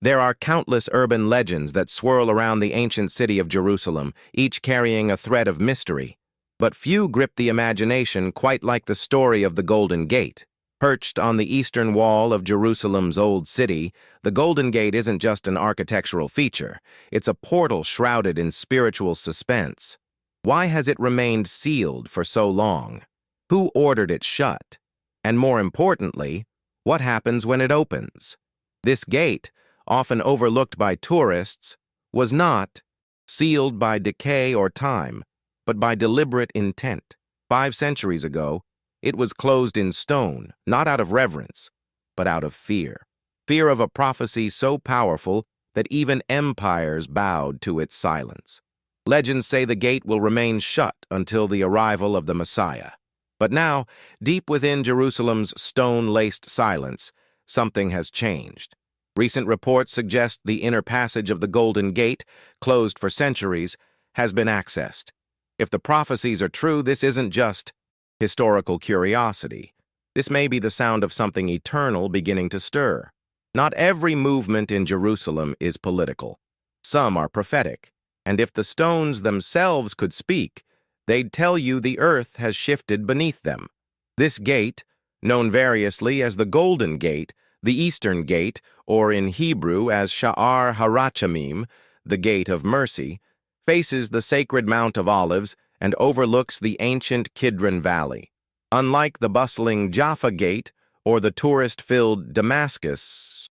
There are countless urban legends that swirl around the ancient city of Jerusalem, each carrying a thread of mystery. But few grip the imagination quite like the story of the Golden Gate. Perched on the eastern wall of Jerusalem's old city, the Golden Gate isn't just an architectural feature. It's a portal shrouded in spiritual suspense. Why has it remained sealed for so long? Who ordered it shut? And more importantly, what happens when it opens? This gate, often overlooked by tourists, was not sealed by decay or time, but by deliberate intent. 5 centuries ago, it was closed in stone, not out of reverence, but out of fear. Fear of a prophecy so powerful that even empires bowed to its silence. Legends say the gate will remain shut until the arrival of the Messiah. But now, deep within Jerusalem's stone-laced silence, something has changed. Recent reports suggest the inner passage of the Golden Gate, closed for centuries, has been accessed. If the prophecies are true, this isn't just historical curiosity. This may be the sound of something eternal beginning to stir. Not every movement in Jerusalem is political. Some are prophetic, and if the stones themselves could speak, they'd tell you the earth has shifted beneath them. This gate, known variously as the Golden Gate, the Eastern Gate, or in Hebrew as Sha'ar Harachamim, the Gate of Mercy, faces the sacred Mount of Olives and overlooks the ancient Kidron Valley. Unlike the bustling Jaffa Gate or the tourist-filled Damascus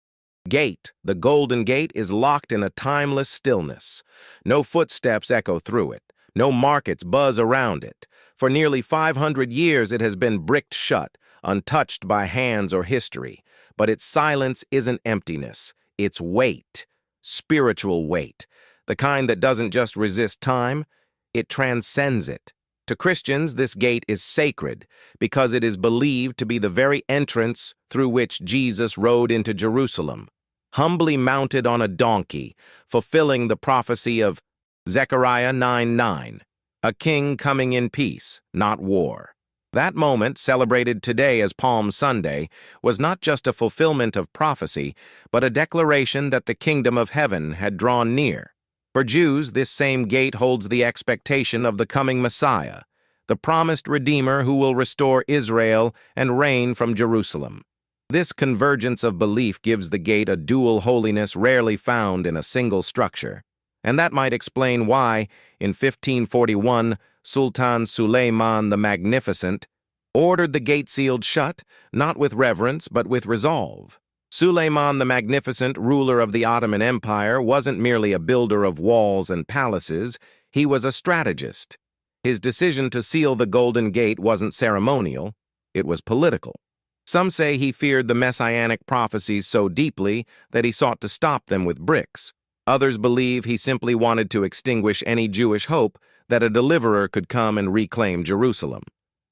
Gate, the Golden Gate is locked in a timeless stillness. No footsteps echo through it. No markets buzz around it. For nearly 500 years it has been bricked shut, untouched by hands or history. But its silence isn't emptiness. It's weight, spiritual weight, the kind that doesn't just resist time, it transcends it. To Christians, this gate is sacred because it is believed to be the very entrance through which Jesus rode into Jerusalem, humbly mounted on a donkey, fulfilling the prophecy of Zechariah 9:9, a king coming in peace, not war. That moment, celebrated today as Palm Sunday, was not just a fulfillment of prophecy, but a declaration that the kingdom of heaven had drawn near. For Jews, this same gate holds the expectation of the coming Messiah, the promised Redeemer who will restore Israel and reign from Jerusalem. This convergence of belief gives the gate a dual holiness rarely found in a single structure. And that might explain why, in 1541, Sultan Suleiman the Magnificent ordered the gate sealed shut, not with reverence, but with resolve. Suleiman the Magnificent, ruler of the Ottoman Empire, wasn't merely a builder of walls and palaces, he was a strategist. His decision to seal the Golden Gate wasn't ceremonial, it was political. Some say he feared the messianic prophecies so deeply that he sought to stop them with bricks. Others believe he simply wanted to extinguish any Jewish hope that a deliverer could come and reclaim Jerusalem.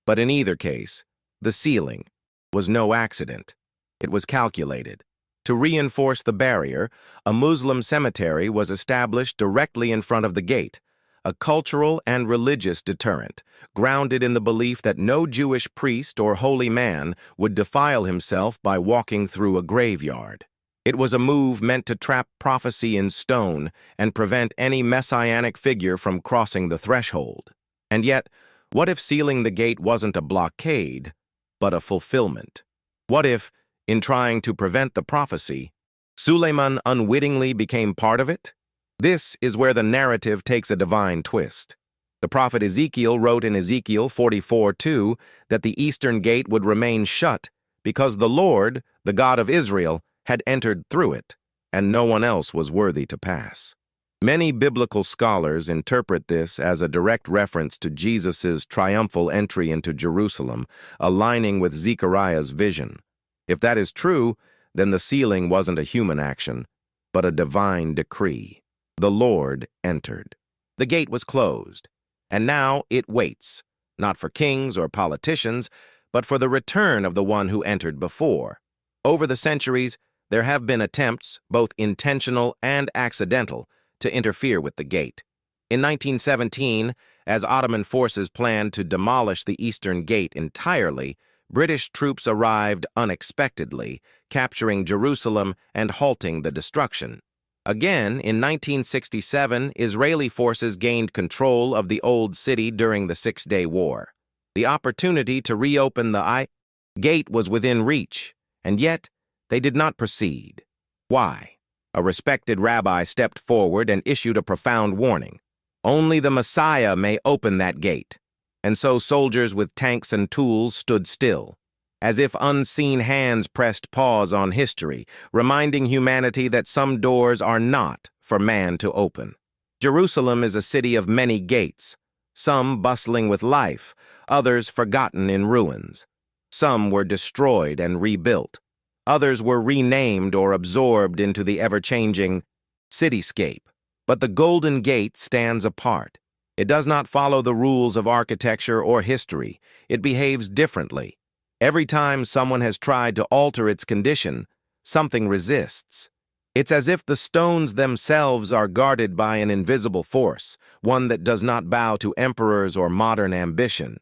But in either case, the sealing was no accident. It was calculated. To reinforce the barrier, a Muslim cemetery was established directly in front of the gate, a cultural and religious deterrent, grounded in the belief that no Jewish priest or holy man would defile himself by walking through a graveyard. It was a move meant to trap prophecy in stone and prevent any messianic figure from crossing the threshold. And yet, what if sealing the gate wasn't a blockade, but a fulfillment? What if, in trying to prevent the prophecy, Suleiman unwittingly became part of it? This is where the narrative takes a divine twist. The prophet Ezekiel wrote in Ezekiel 44:2 that the eastern gate would remain shut because the Lord, the God of Israel, had entered through it, and no one else was worthy to pass. Many biblical scholars interpret this as a direct reference to Jesus' triumphal entry into Jerusalem, aligning with Zechariah's vision. If that is true, then the sealing wasn't a human action, but a divine decree. The Lord entered. The gate was closed, and now it waits, not for kings or politicians, but for the return of the one who entered before. Over the centuries, there have been attempts, both intentional and accidental, to interfere with the gate. In 1917, as Ottoman forces planned to demolish the Eastern Gate entirely, British troops arrived unexpectedly, capturing Jerusalem and halting the destruction. Again, in 1967, Israeli forces gained control of the Old City during the Six-Day War. The opportunity to reopen the gate was within reach, and yet they did not proceed. Why? A respected rabbi stepped forward and issued a profound warning. Only the Messiah may open that gate. And so soldiers with tanks and tools stood still, as if unseen hands pressed pause on history, reminding humanity that some doors are not for man to open. Jerusalem is a city of many gates, some bustling with life, others forgotten in ruins. Some were destroyed and rebuilt. Others were renamed or absorbed into the ever-changing cityscape. But the Golden Gate stands apart. It does not follow the rules of architecture or history. It behaves differently. Every time someone has tried to alter its condition, something resists. It's as if the stones themselves are guarded by an invisible force, one that does not bow to emperors or modern ambition.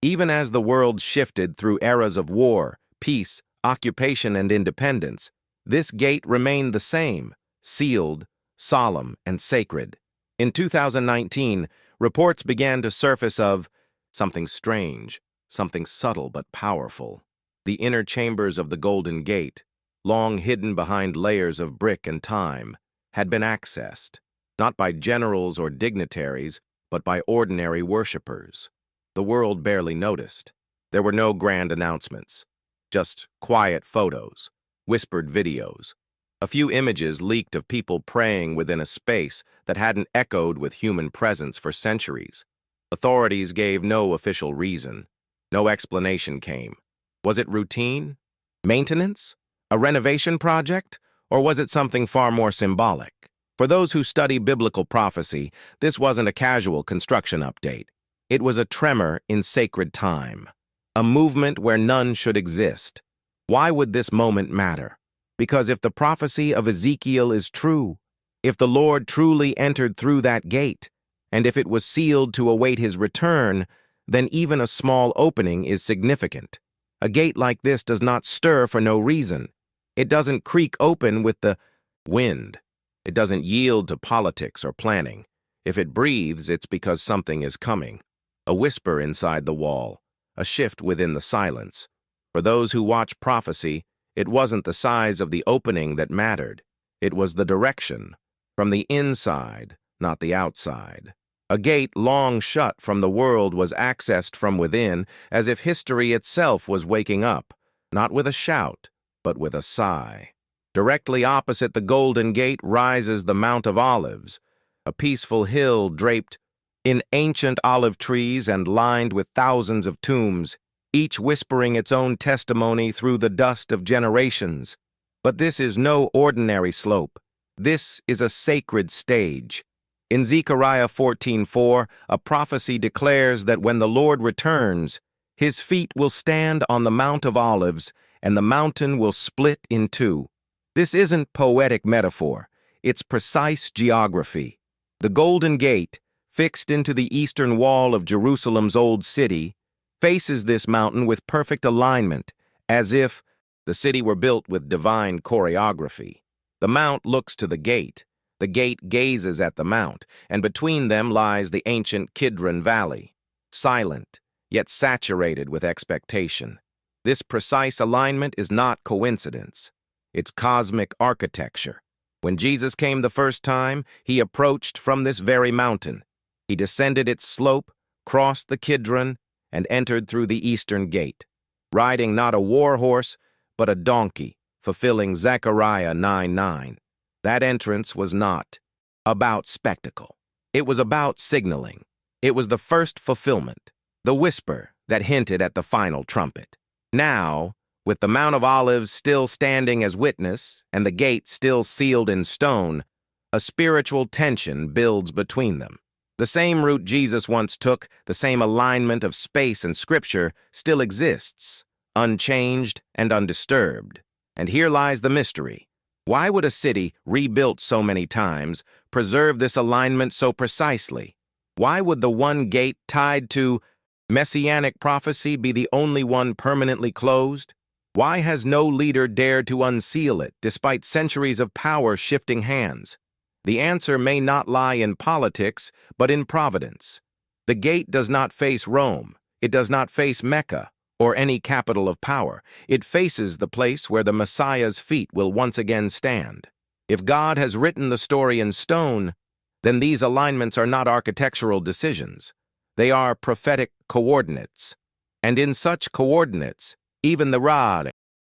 Even as the world shifted through eras of war, peace, occupation, and independence, this gate remained the same, sealed, solemn, and sacred. In 2019, reports began to surface of something strange, something subtle but powerful. The inner chambers of the Golden Gate, long hidden behind layers of brick and time, had been accessed, not by generals or dignitaries, but by ordinary worshippers. The world barely noticed. There were no grand announcements, just quiet photos, whispered videos. A few images leaked of people praying within a space that hadn't echoed with human presence for centuries. Authorities gave no official reason. No explanation came. Was it routine? Maintenance? A renovation project? Or was it something far more symbolic? For those who study biblical prophecy, this wasn't a casual construction update. It was a tremor in sacred time, a movement where none should exist. Why would this moment matter? Because if the prophecy of Ezekiel is true, if the Lord truly entered through that gate, and if it was sealed to await his return, then even a small opening is significant. A gate like this does not stir for no reason. It doesn't creak open with the wind. It doesn't yield to politics or planning. If it breathes, it's because something is coming. A whisper inside the wall, a shift within the silence. For those who watch prophecy, it wasn't the size of the opening that mattered. It was the direction, from the inside, not the outside. A gate long shut from the world was accessed from within, as if history itself was waking up, not with a shout, but with a sigh. Directly opposite the Golden Gate rises the Mount of Olives, a peaceful hill draped in ancient olive trees and lined with thousands of tombs, each whispering its own testimony through the dust of generations. But this is no ordinary slope. This is a sacred stage. In Zechariah 14:4, a prophecy declares that when the Lord returns, his feet will stand on the Mount of Olives, and the mountain will split in two. This isn't poetic metaphor. It's precise geography. The Golden Gate, fixed into the eastern wall of Jerusalem's old city, faces this mountain with perfect alignment, as if the city were built with divine choreography. The mount looks to the gate gazes at the mount, and between them lies the ancient Kidron Valley, silent, yet saturated with expectation. This precise alignment is not coincidence. It's cosmic architecture. When Jesus came the first time, he approached from this very mountain. He descended its slope, crossed the Kidron, and entered through the eastern gate, riding not a war horse, but a donkey, fulfilling Zechariah 9:9. That entrance was not about spectacle. It was about signaling. It was the first fulfillment, the whisper that hinted at the final trumpet. Now, with the Mount of Olives still standing as witness and the gate still sealed in stone, a spiritual tension builds between them. The same route Jesus once took, the same alignment of space and scripture, still exists, unchanged and undisturbed. And here lies the mystery. Why would a city, rebuilt so many times, preserve this alignment so precisely? Why would the one gate tied to messianic prophecy be the only one permanently closed? Why has no leader dared to unseal it despite centuries of power shifting hands? The answer may not lie in politics, but in providence. The gate does not face Rome. It does not face Mecca or any capital of power. It faces the place where the Messiah's feet will once again stand. If God has written the story in stone, then these alignments are not architectural decisions. They are prophetic coordinates. And in such coordinates, even the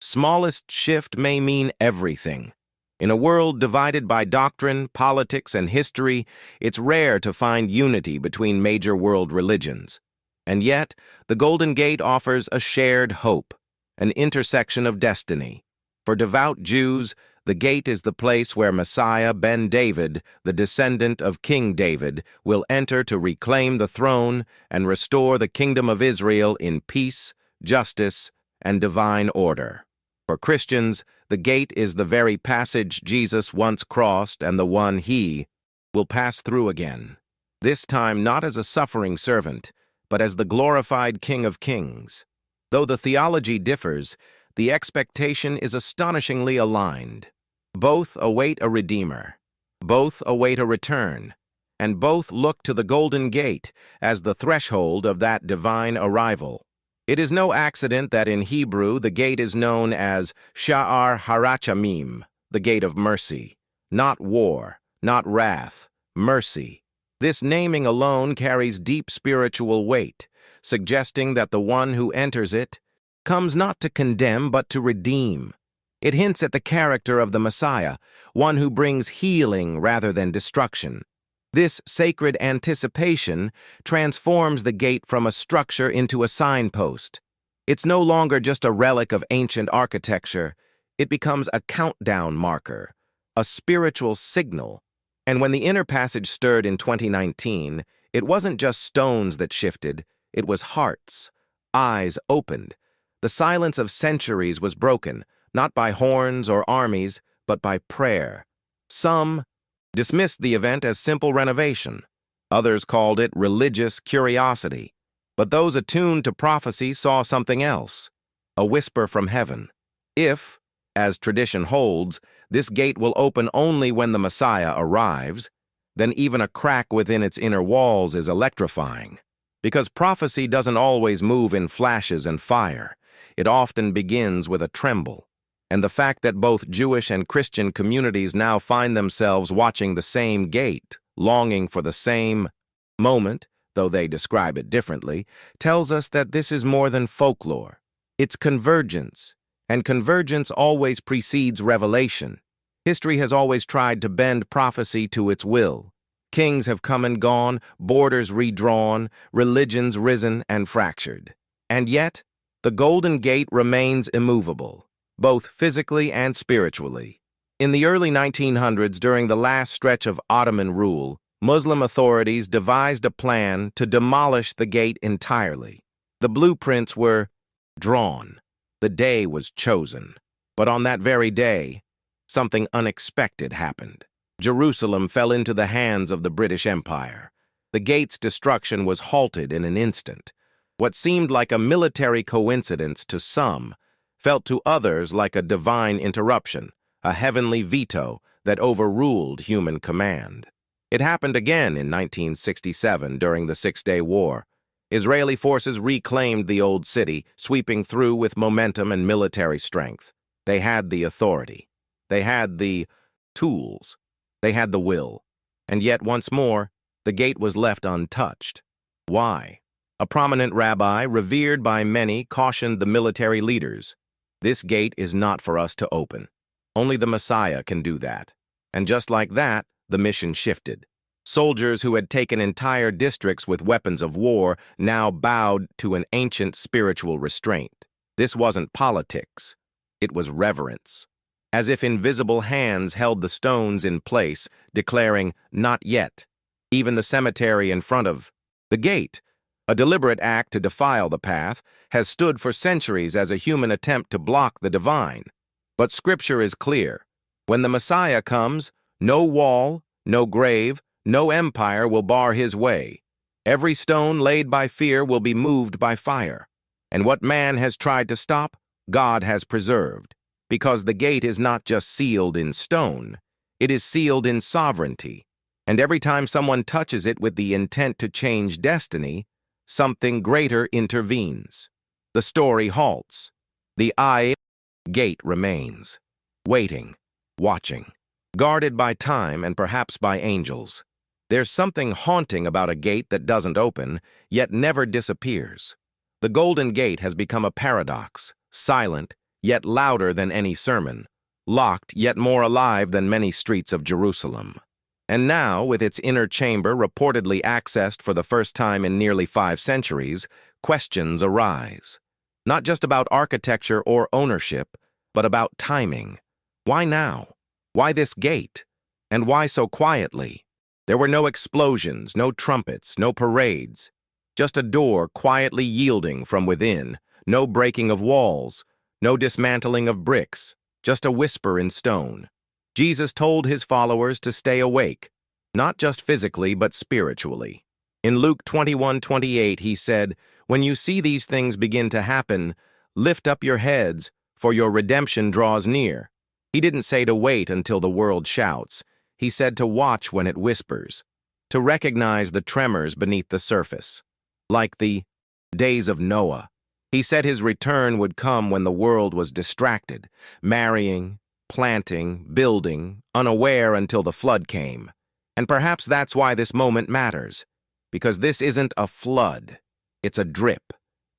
smallest shift may mean everything. In a world divided by doctrine, politics, and history, it's rare to find unity between major world religions. And yet, the Golden Gate offers a shared hope, an intersection of destiny. For devout Jews, the gate is the place where Messiah ben David, the descendant of King David, will enter to reclaim the throne and restore the kingdom of Israel in peace, justice, and divine order. For Christians, the gate is the very passage Jesus once crossed and the one he will pass through again. This time not as a suffering servant, but as the glorified King of Kings. Though the theology differs, the expectation is astonishingly aligned. Both await a Redeemer, both await a return, and both look to the Golden Gate as the threshold of that divine arrival. It is no accident that in Hebrew the gate is known as Sha'ar Harachamim, the gate of mercy. Not war, not wrath, mercy. This naming alone carries deep spiritual weight, suggesting that the one who enters it comes not to condemn but to redeem. It hints at the character of the Messiah, one who brings healing rather than destruction. This sacred anticipation transforms the gate from a structure into a signpost. It's no longer just a relic of ancient architecture. It becomes a countdown marker, a spiritual signal. And when the inner passage stirred in 2019, it wasn't just stones that shifted, it was hearts. Eyes opened. The silence of centuries was broken, not by horns or armies, but by prayer. Some dismissed the event as simple renovation. Others called it religious curiosity. But those attuned to prophecy saw something else, a whisper from heaven. If, as tradition holds, this gate will open only when the Messiah arrives, then even a crack within its inner walls is electrifying. Because prophecy doesn't always move in flashes and fire. It often begins with a tremble. And the fact that both Jewish and Christian communities now find themselves watching the same gate, longing for the same moment, though they describe it differently, tells us that this is more than folklore. It's convergence, and convergence always precedes revelation. History has always tried to bend prophecy to its will. Kings have come and gone, borders redrawn, religions risen and fractured. And yet, the Golden Gate remains immovable, both physically and spiritually. In the early 1900s, during the last stretch of Ottoman rule, Muslim authorities devised a plan to demolish the gate entirely. The blueprints were drawn. The day was chosen. But on that very day, something unexpected happened. Jerusalem fell into the hands of the British Empire. The gate's destruction was halted in an instant. What seemed like a military coincidence to some felt to others like a divine interruption, a heavenly veto that overruled human command. It happened again in 1967 during the Six-Day War. Israeli forces reclaimed the old city, sweeping through with momentum and military strength. They had the authority. They had the tools. They had the will. And yet, once more, the gate was left untouched. Why? A prominent rabbi, revered by many, cautioned the military leaders. This gate is not for us to open. Only the Messiah can do that. And just like that, the mission shifted. Soldiers who had taken entire districts with weapons of war now bowed to an ancient spiritual restraint. This wasn't politics. It was reverence. As if invisible hands held the stones in place, declaring, "Not yet." Even the cemetery in front of the gate, a deliberate act to defile the path, has stood for centuries as a human attempt to block the divine. But Scripture is clear. When the Messiah comes, no wall, no grave, no empire will bar his way. Every stone laid by fear will be moved by fire. And what man has tried to stop, God has preserved, because the gate is not just sealed in stone, it is sealed in sovereignty. And every time someone touches it with the intent to change destiny, something greater intervenes. The story halts. The gate remains, waiting, watching, guarded by time and perhaps by angels. There's something haunting about a gate that doesn't open, yet never disappears. The Golden Gate has become a paradox, silent, yet louder than any sermon, locked, yet more alive than many streets of Jerusalem. And now, with its inner chamber reportedly accessed for the first time in nearly 5 centuries, questions arise. Not just about architecture or ownership, but about timing. Why now? Why this gate? And why so quietly? There were no explosions, no trumpets, no parades. Just a door quietly yielding from within, no breaking of walls, no dismantling of bricks, just a whisper in stone. Jesus told his followers to stay awake, not just physically but spiritually. In Luke 21:28, he said, "When you see these things begin to happen, lift up your heads, for your redemption draws near." He didn't say to wait until the world shouts. He said to watch when it whispers, to recognize the tremors beneath the surface. Like the days of Noah, he said his return would come when the world was distracted, marrying, planting, building, unaware until the flood came. And perhaps that's why this moment matters, because this isn't a flood, it's a drip,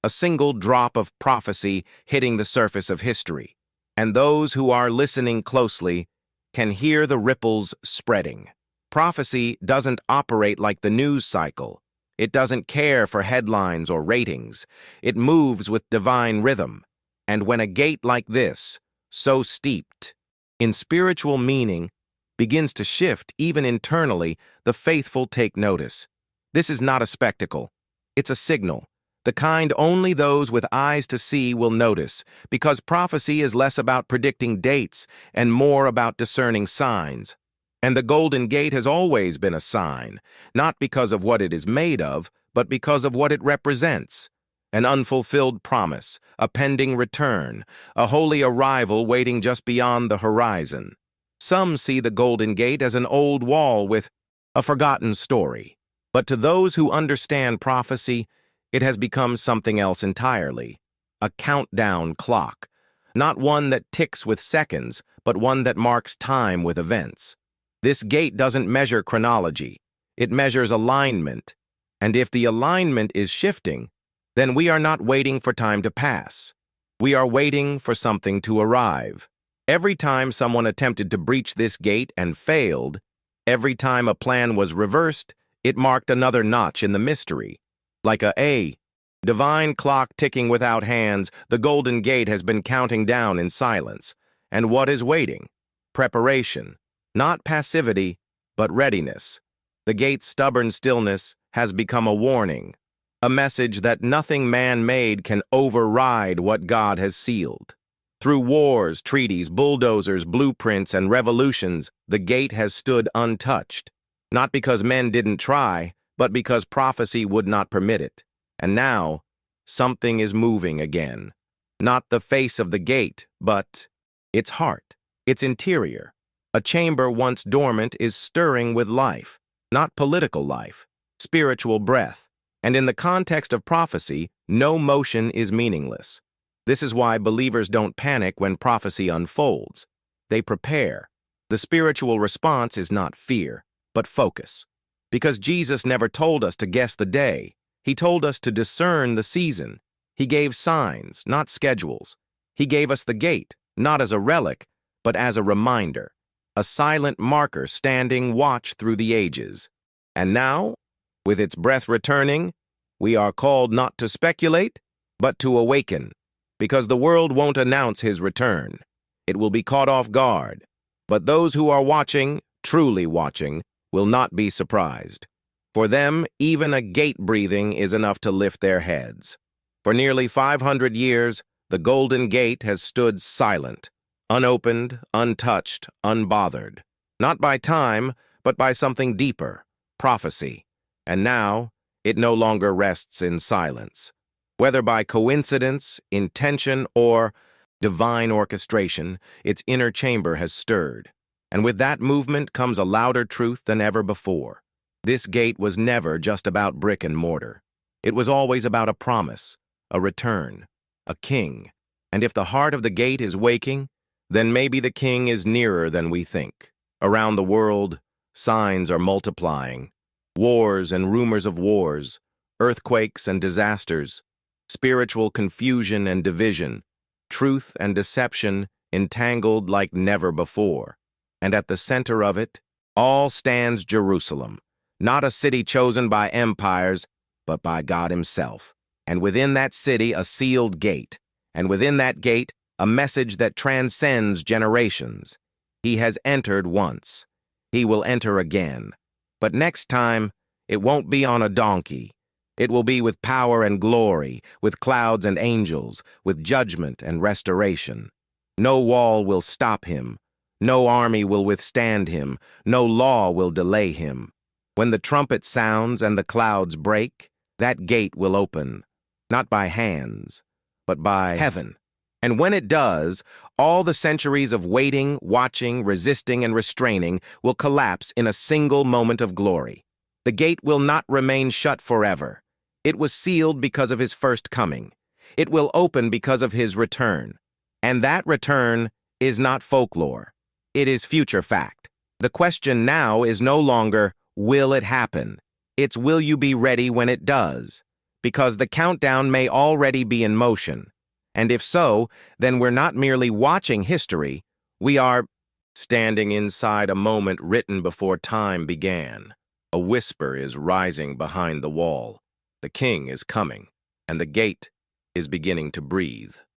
a single drop of prophecy hitting the surface of history. And those who are listening closely can hear the ripples spreading. Prophecy doesn't operate like the news cycle. It doesn't care for headlines or ratings. It moves with divine rhythm. And when a gate like this, so steeped in spiritual meaning, begins to shift even internally, the faithful take notice. This is not a spectacle. It's a signal. The kind only those with eyes to see will notice, because prophecy is less about predicting dates and more about discerning signs. And the Golden Gate has always been a sign, not because of what it is made of, but because of what it represents. An unfulfilled promise, a pending return, a holy arrival waiting just beyond the horizon. Some see the Golden Gate as an old wall with a forgotten story. But to those who understand prophecy, it has become something else entirely, a countdown clock, not one that ticks with seconds, but one that marks time with events. This gate doesn't measure chronology, it measures alignment, and if the alignment is shifting, then we are not waiting for time to pass. We are waiting for something to arrive. Every time someone attempted to breach this gate and failed, every time a plan was reversed, it marked another notch in the mystery. Like a divine clock ticking without hands, the Golden Gate has been counting down in silence. And what is waiting? Preparation. Not passivity, but readiness. The gate's stubborn stillness has become a warning, a message that nothing man-made can override what God has sealed. Through wars, treaties, bulldozers, blueprints, and revolutions, the gate has stood untouched. Not because men didn't try, but because prophecy would not permit it. And now, something is moving again. Not the face of the gate, but its heart, its interior. A chamber once dormant is stirring with life, not political life, spiritual breath. And in the context of prophecy, no motion is meaningless. This is why believers don't panic when prophecy unfolds. They prepare. The spiritual response is not fear, but focus. Because Jesus never told us to guess the day. He told us to discern the season. He gave signs, not schedules. He gave us the gate, not as a relic, but as a reminder, a silent marker standing watch through the ages. And now, with its breath returning, we are called not to speculate, but to awaken, because the world won't announce his return. It will be caught off guard. But those who are watching, truly watching, will not be surprised. For them, even a gate breathing is enough to lift their heads. For nearly 500 years, the Golden Gate has stood silent, unopened, untouched, unbothered. Not by time, but by something deeper, prophecy. And now, It no longer rests in silence. Whether by coincidence, intention, or divine orchestration, its inner chamber has stirred. And with that movement comes a louder truth than ever before. This gate was never just about brick and mortar. It was always about a promise, a return, a king. And if the heart of the gate is waking, then maybe the king is nearer than we think. Around the world, signs are multiplying. Wars and rumors of wars, earthquakes and disasters, spiritual confusion and division, truth and deception entangled like never before. And at the center of it, all stands Jerusalem, not a city chosen by empires, but by God himself. And within that city, a sealed gate. And within that gate, a message that transcends generations. He has entered once. He will enter again. But next time, it won't be on a donkey. It will be with power and glory, with clouds and angels, with judgment and restoration. No wall will stop him. No army will withstand him. No law will delay him. When the trumpet sounds and the clouds break, that gate will open, not by hands, but by heaven. And when it does, all the centuries of waiting, watching, resisting, and restraining will collapse in a single moment of glory. The gate will not remain shut forever. It was sealed because of his first coming. It will open because of his return. And that return is not folklore. It is future fact. The question now is no longer, will it happen? It's, will you be ready when it does? Because the countdown may already be in motion. And if so, then we're not merely watching history, we are standing inside a moment written before time began. A whisper is rising behind the wall. The king is coming, and the gate is beginning to breathe.